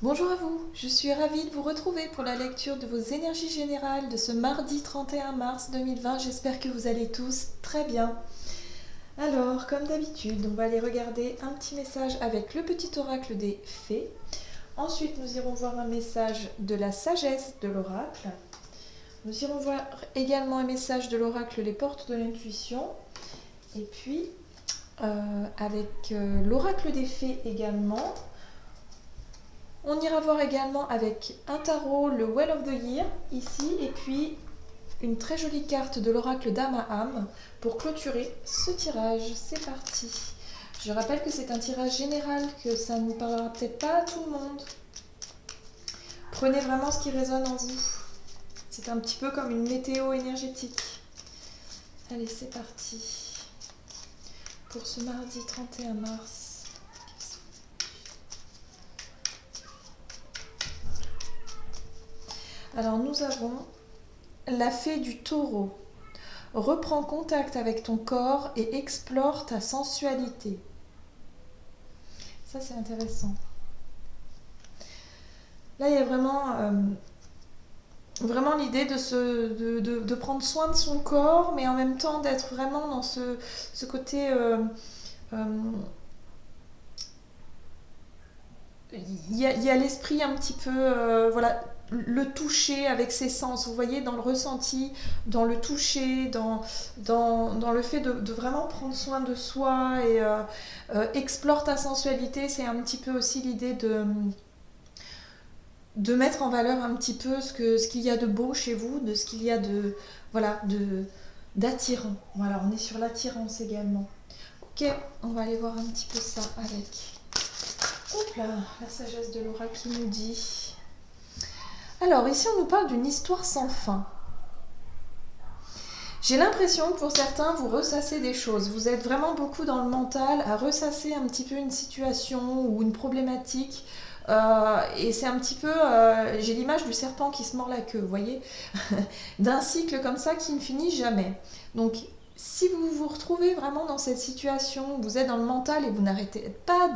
Bonjour à vous, je suis ravie de vous retrouver pour la lecture de vos énergies générales de ce mardi 31 mars 2020. J'espère que vous allez tous très bien. Alors, comme d'habitude, on va aller regarder un petit message avec le petit oracle des fées. Ensuite, nous irons voir un message de la sagesse de l'oracle. Nous irons voir également un message de l'oracle les portes de l'intuition. Et puis, avec l'oracle des fées également, on ira voir également avec un tarot le Well of the Year ici et puis une très jolie carte de l'oracle d'Amaham pour clôturer ce tirage. C'est parti. Je rappelle que c'est un tirage général, que ça ne parlera peut-être pas à tout le monde. Prenez vraiment ce qui résonne en vous. C'est un petit peu comme une météo énergétique. Allez, c'est parti. Pour ce mardi 31 mars. Alors nous avons la fée du taureau. Reprends contact avec ton corps et explore ta sensualité. Ça c'est intéressant. Là il y a vraiment l'idée de prendre soin de son corps, mais en même temps d'être vraiment dans ce côté... il y a l'esprit un petit peu... voilà, le toucher avec ses sens, vous voyez, dans le ressenti, dans le toucher, dans le fait de vraiment prendre soin de soi et explore ta sensualité. C'est un petit peu aussi l'idée de mettre en valeur un petit peu ce qu'il y a de beau chez vous, de ce qu'il y a d'attirant. Voilà, on est sur l'attirance également. Ok, on va aller voir un petit peu ça avec... Hop là, la sagesse de l'oracle qui nous dit... Alors, ici, on nous parle d'une histoire sans fin. J'ai l'impression que pour certains, vous ressassez des choses. Vous êtes vraiment beaucoup dans le mental à ressasser un petit peu une situation ou une problématique. Et c'est un petit peu... j'ai l'image du serpent qui se mord la queue, vous voyez, d'un cycle comme ça qui ne finit jamais. Donc, si vous vous retrouvez vraiment dans cette situation, vous êtes dans le mental et vous n'arrêtez pas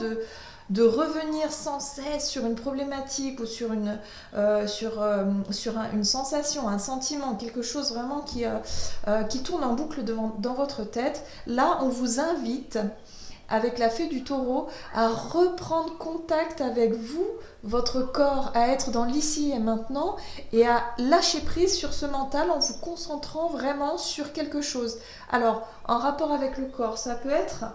de revenir sans cesse sur une problématique ou sur une sensation, un sentiment, quelque chose vraiment qui tourne en boucle dans votre tête, là on vous invite avec la fée du taureau à reprendre contact avec vous, votre corps, à être dans l'ici et maintenant et à lâcher prise sur ce mental en vous concentrant vraiment sur quelque chose. Alors, en rapport avec le corps, ça peut être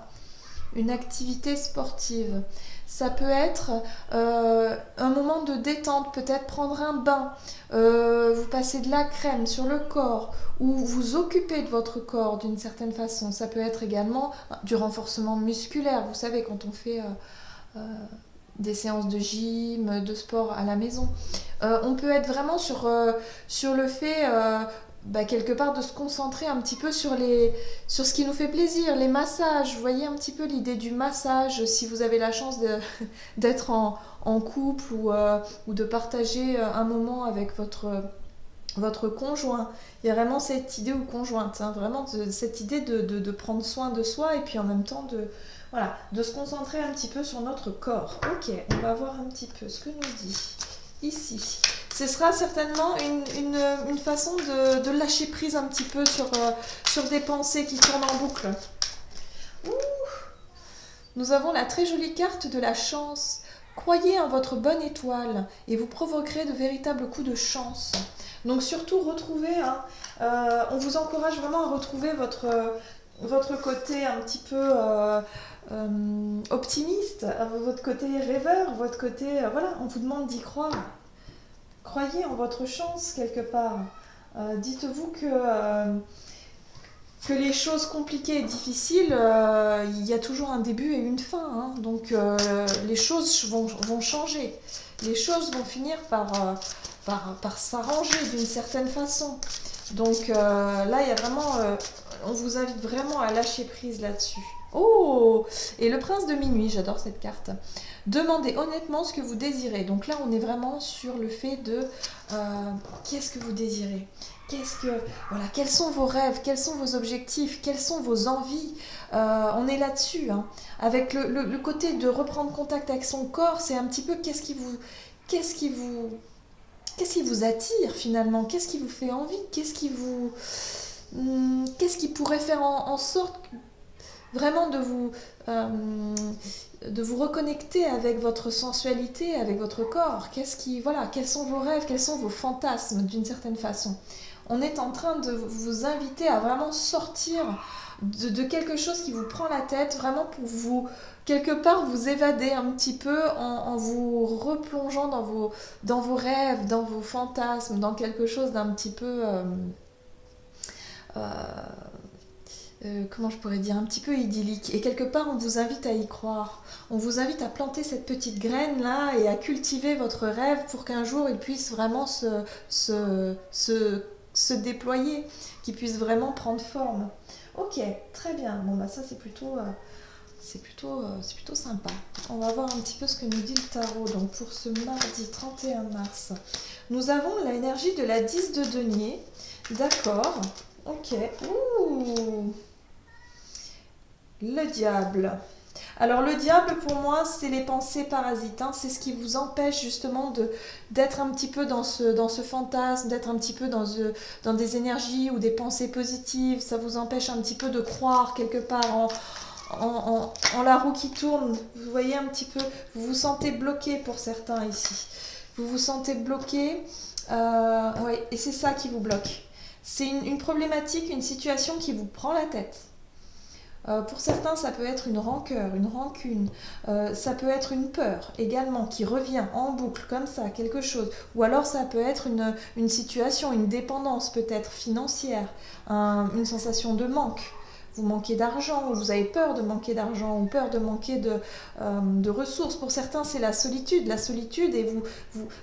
une activité sportive. Ça peut être un moment de détente, peut-être prendre un bain, vous passez de la crème sur le corps ou vous occupez de votre corps d'une certaine façon. Ça peut être également du renforcement musculaire. Vous savez, quand on fait des séances de gym, de sport à la maison, on peut être vraiment sur le fait... quelque part de se concentrer un petit peu sur ce qui nous fait plaisir, les massages. Vous voyez un petit peu l'idée du massage, si vous avez la chance d'être en couple ou de partager un moment avec votre conjoint. Il y a vraiment cette idée, ou conjointe, hein, vraiment cette idée de prendre soin de soi et puis en même temps de se concentrer un petit peu sur notre corps. Ok, on va voir un petit peu ce que nous dit ici. Ce sera certainement une façon de lâcher prise un petit peu sur des pensées qui tournent en boucle. Ouh. Nous avons la très jolie carte de la chance. Croyez en votre bonne étoile et vous provoquerez de véritables coups de chance. Donc surtout retrouvez, on vous encourage vraiment à retrouver votre côté un petit peu optimiste, votre côté rêveur, votre côté... voilà, on vous demande d'y croire. Croyez en votre chance quelque part. Dites-vous que les choses compliquées et difficiles, il y a toujours un début et une fin. Hein. Donc les choses vont changer. Les choses vont finir par s'arranger d'une certaine façon. Donc là, il y a vraiment... on vous invite vraiment à lâcher prise là-dessus. Oh! Et le prince de minuit, j'adore cette carte. Demandez honnêtement ce que vous désirez. Donc là, on est vraiment sur le fait de qu'est-ce que vous désirez? Voilà, quels sont vos rêves? Quels sont vos objectifs? Quelles sont vos envies? On est là-dessus, hein. Avec le côté de reprendre contact avec son corps, c'est un petit peu qu'est-ce qui vous, qu'est-ce qui vous attire finalement? Qu'est-ce qui vous fait envie? Qu'est-ce qui pourrait faire en sorte vraiment de vous reconnecter avec votre sensualité, avec votre corps? Voilà, quels sont vos rêves? Quels sont vos fantasmes d'une certaine façon? On est en train de vous inviter à vraiment sortir de quelque chose qui vous prend la tête, vraiment pour vous, quelque part, vous évader un petit peu en vous replongeant dans vos rêves, dans vos fantasmes, dans quelque chose d'un petit peu... euh, comment je pourrais dire, un petit peu idyllique. Et quelque part, on vous invite à y croire. On vous invite à planter cette petite graine là et à cultiver votre rêve pour qu'un jour il puisse vraiment se déployer, qu'il puisse vraiment prendre forme. Ok, très bien. Bon bah ça c'est plutôt sympa. On va voir un petit peu ce que nous dit le tarot. Donc pour ce mardi 31 mars, nous avons l'énergie de la 10 de denier. D'accord. Ok. Ouh. Le diable. Alors le diable pour moi c'est les pensées parasites, hein. C'est ce qui vous empêche justement d'être un petit peu dans ce fantasme, d'être un petit peu dans des énergies ou des pensées positives. Ça vous empêche un petit peu de croire quelque part en la roue qui tourne. Vous voyez un petit peu, vous vous sentez bloqué pour certains ici. Vous vous sentez bloqué, ouais, et c'est ça qui vous bloque. C'est une problématique, une situation qui vous prend la tête. Pour certains, ça peut être une rancœur, une rancune, ça peut être une peur également qui revient en boucle comme ça, quelque chose. Ou alors ça peut être une situation, une dépendance peut-être financière, une sensation de manque. Vous manquez d'argent, ou vous avez peur de manquer d'argent, ou peur de manquer de ressources. Pour certains, c'est la solitude, et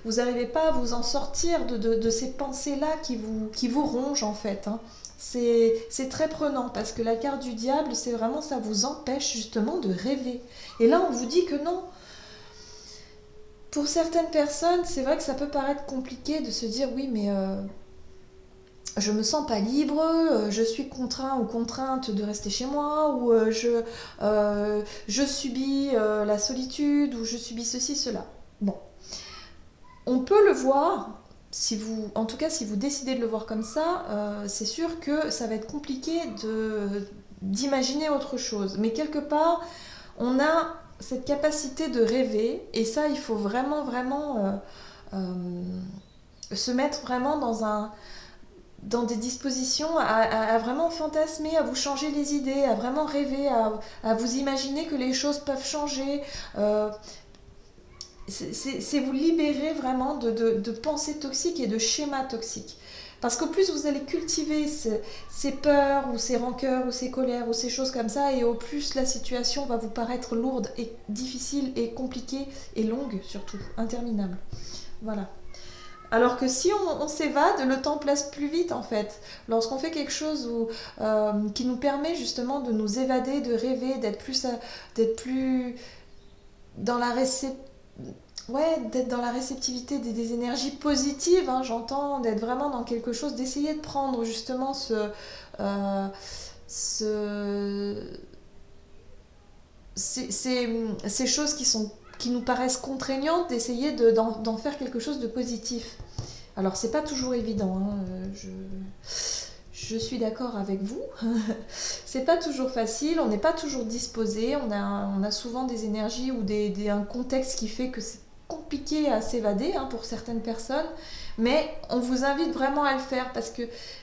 vous n'arrivez pas à vous en sortir de ces pensées-là qui vous rongent en fait, hein. C'est très prenant parce que la carte du diable, c'est vraiment ça vous empêche justement de rêver. Et là, on vous dit que non. Pour certaines personnes, c'est vrai que ça peut paraître compliqué de se dire oui, mais je me sens pas libre, je suis contraint ou contrainte de rester chez moi, ou je subis la solitude, ou je subis ceci, cela. Bon, on peut le voir. En tout cas, si vous décidez de le voir comme ça, c'est sûr que ça va être compliqué d'imaginer autre chose. Mais quelque part, on a cette capacité de rêver, et ça, il faut vraiment, vraiment se mettre vraiment dans des dispositions à vraiment fantasmer, à vous changer les idées, à vraiment rêver, à vous imaginer que les choses peuvent changer. C'est vous libérer vraiment de pensées toxiques et de schémas toxiques. Parce qu'au plus vous allez cultiver ces peurs ou ces rancœurs ou ces colères ou ces choses comme ça, et au plus la situation va vous paraître lourde et difficile et compliquée et longue surtout, interminable. Voilà. Alors que si on s'évade, le temps passe plus vite en fait. Lorsqu'on fait quelque chose qui nous permet justement de nous évader, de rêver, d'être plus dans la réception. Ouais, d'être dans la réceptivité des énergies positives, hein, j'entends, d'être vraiment dans quelque chose, d'essayer de prendre justement euh, ce, ces choses qui nous paraissent contraignantes, d'essayer d'en faire quelque chose de positif. Alors, c'est pas toujours évident, hein, je suis d'accord avec vous. C'est pas toujours facile, on n'est pas toujours disposé, on a souvent des énergies ou un contexte qui fait que c'est compliqué à s'évader, hein, pour certaines personnes, mais on vous invite vraiment à le faire parce que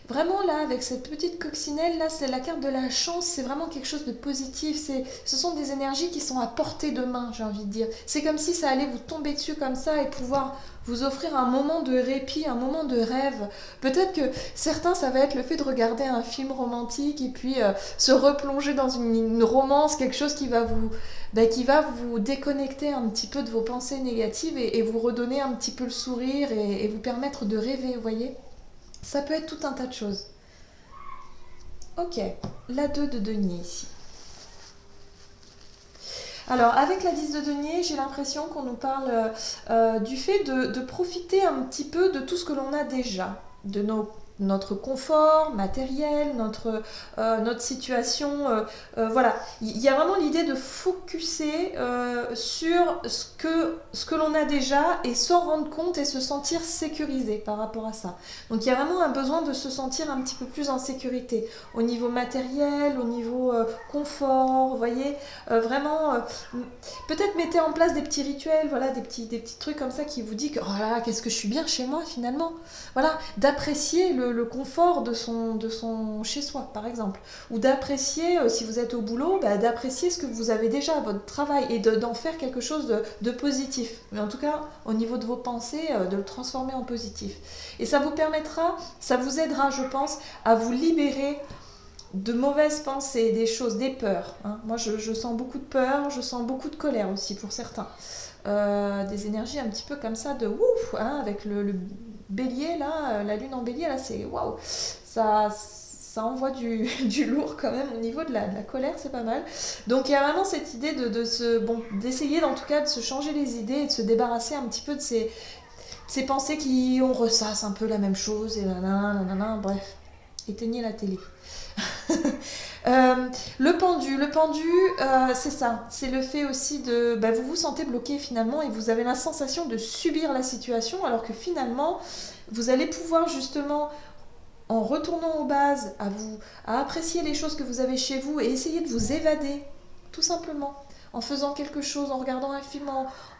vraiment là, avec cette petite coccinelle là, c'est la carte de la chance, c'est vraiment quelque chose de positif. Ce sont des énergies qui sont à portée de main, j'ai envie de dire. C'est comme si ça allait vous tomber dessus comme ça et pouvoir vous offrir un moment de répit, un moment de rêve. Peut-être que certains, ça va être le fait de regarder un film romantique et puis se replonger dans une romance, quelque chose qui va vous déconnecter un petit peu de vos pensées négatives et vous redonner un petit peu le sourire et vous permettre de rêver, vous voyez. Ça peut être tout un tas de choses. Ok, la 2 de denier ici. Alors, avec la 10 de denier, j'ai l'impression qu'on nous parle du fait de profiter un petit peu de tout ce que l'on a déjà, notre confort matériel, notre situation. Voilà, il y a vraiment l'idée de focuser sur ce que l'on a déjà et s'en rendre compte et se sentir sécurisé par rapport à ça. Donc il y a vraiment un besoin de se sentir un petit peu plus en sécurité au niveau matériel, au niveau confort, vous voyez, vraiment peut-être mettez en place des petits rituels, voilà, des petits trucs comme ça qui vous disent que oh là là, qu'est-ce que je suis bien chez moi finalement. Voilà, d'apprécier le confort de son chez-soi, par exemple. Ou d'apprécier, si vous êtes au boulot, bah, d'apprécier ce que vous avez déjà, votre travail, et d'en faire quelque chose de positif. Mais en tout cas, au niveau de vos pensées, de le transformer en positif. Et ça vous permettra, ça vous aidera, je pense, à vous libérer de mauvaises pensées, des choses, des peurs. Hein. Moi, je sens beaucoup de peur, je sens beaucoup de colère aussi pour certains. Des énergies un petit peu comme ça de ouf, hein, avec le bélier là, la lune en bélier là, c'est waouh, ça envoie du lourd quand même au niveau de la colère, c'est pas mal. Donc il y a vraiment cette idée d'essayer en tout cas de se changer les idées et de se débarrasser un petit peu de ces pensées qui on ressasse un peu la même chose et nanana, bref, éteignez la télé. Le pendu, c'est ça, c'est le fait aussi de, vous vous sentez bloqué finalement et vous avez la sensation de subir la situation alors que finalement vous allez pouvoir justement en retournant aux bases à apprécier les choses que vous avez chez vous et essayer de vous évader tout simplement en faisant quelque chose, en regardant un film,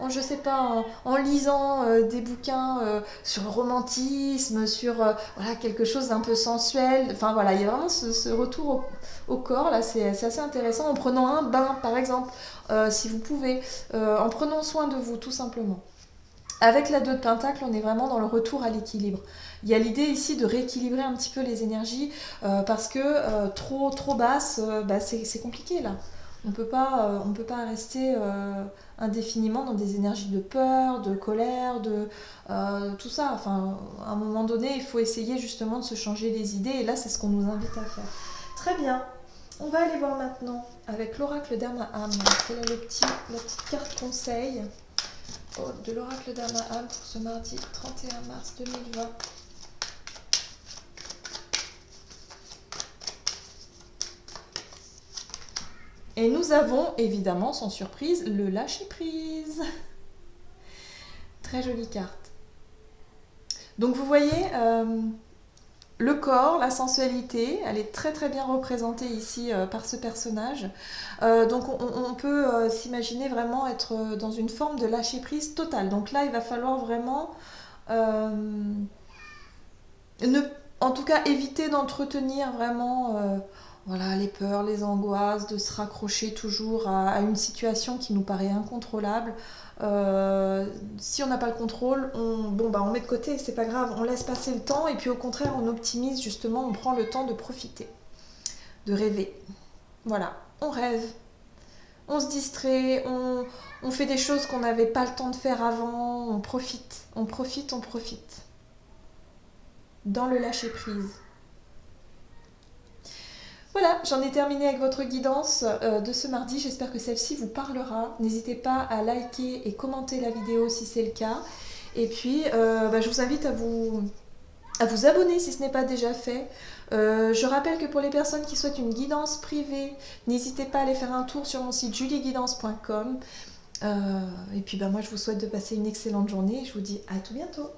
je sais pas, en lisant des bouquins sur le romantisme, sur voilà, quelque chose d'un peu sensuel. Enfin voilà, il y a vraiment ce retour au corps, là, c'est assez intéressant. En prenant un bain, par exemple, si vous pouvez, en prenant soin de vous, tout simplement. Avec la 2 de Pentacle, on est vraiment dans le retour à l'équilibre. Il y a l'idée ici de rééquilibrer un petit peu les énergies parce que trop basse, c'est compliqué là. On peut pas rester indéfiniment dans des énergies de peur, de colère, de tout ça. Enfin, à un moment donné, il faut essayer justement de se changer les idées et là, c'est ce qu'on nous invite à faire. Très bien. On va aller voir maintenant avec l'oracle d'Ama-Ham. Quelle est la petite carte conseil de l'oracle d'Ama-Ham pour ce mardi 31 mars 2020. Et nous avons évidemment, sans surprise, le lâcher-prise. Très jolie carte. Donc vous voyez, le corps, la sensualité, elle est très très bien représentée ici par ce personnage. Donc on peut s'imaginer vraiment être dans une forme de lâcher-prise totale. Donc là, il va falloir vraiment en tout cas éviter d'entretenir vraiment voilà, les peurs, les angoisses, de se raccrocher toujours à une situation qui nous paraît incontrôlable. Si on n'a pas le contrôle, on met de côté, c'est pas grave, on laisse passer le temps et puis au contraire on optimise justement, on prend le temps de profiter, de rêver. Voilà, on rêve, on se distrait, on fait des choses qu'on n'avait pas le temps de faire avant, on profite. Dans le lâcher prise. Voilà, j'en ai terminé avec votre guidance de ce mardi. J'espère que celle-ci vous parlera. N'hésitez pas à liker et commenter la vidéo si c'est le cas. Et puis, je vous invite à vous abonner si ce n'est pas déjà fait. Je rappelle que pour les personnes qui souhaitent une guidance privée, n'hésitez pas à aller faire un tour sur mon site julieguidance.com. Et puis, moi, je vous souhaite de passer une excellente journée et je vous dis à tout bientôt.